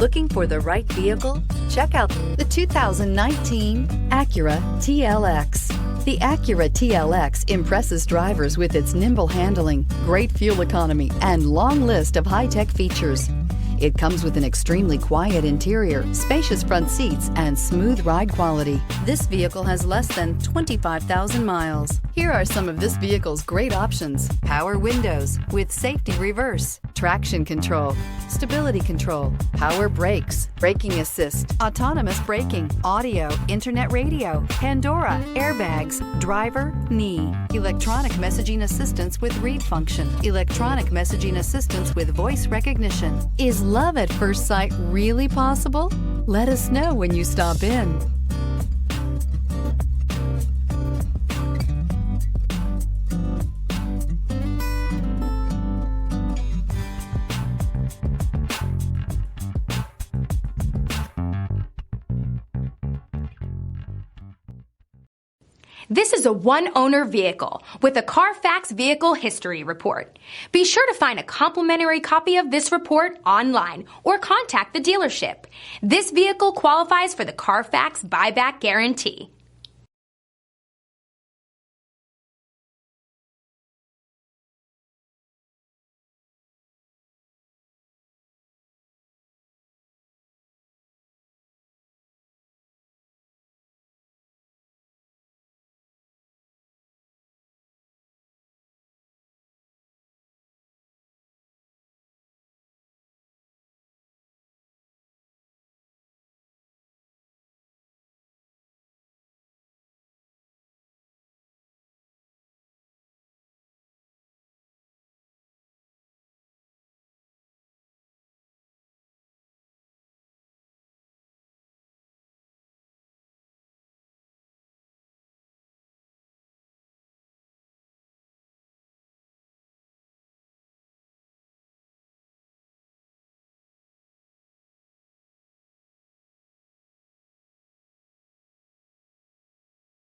Looking for the right vehicle? Check out the 2019 Acura TLX. The Acura TLX impresses drivers with its nimble handling, great fuel economy, and long list of high-tech features. It comes with an extremely quiet interior, spacious front seats, and smooth ride quality. This vehicle has less than 25,000 miles. Here are some of this vehicle's great options: power windows with safety reverse, traction control, stability control, power brakes, braking assist, autonomous braking, audio, internet radio, Pandora, airbags, driver, knee, electronic messaging assistance with read function, electronic messaging assistance with voice recognition. Is love at first sight really possible? Let us know when you stop in. This is a one-owner vehicle with a Carfax Vehicle History Report. Be sure to find a complimentary copy of this report online or contact the dealership. This vehicle qualifies for the Carfax Buyback Guarantee.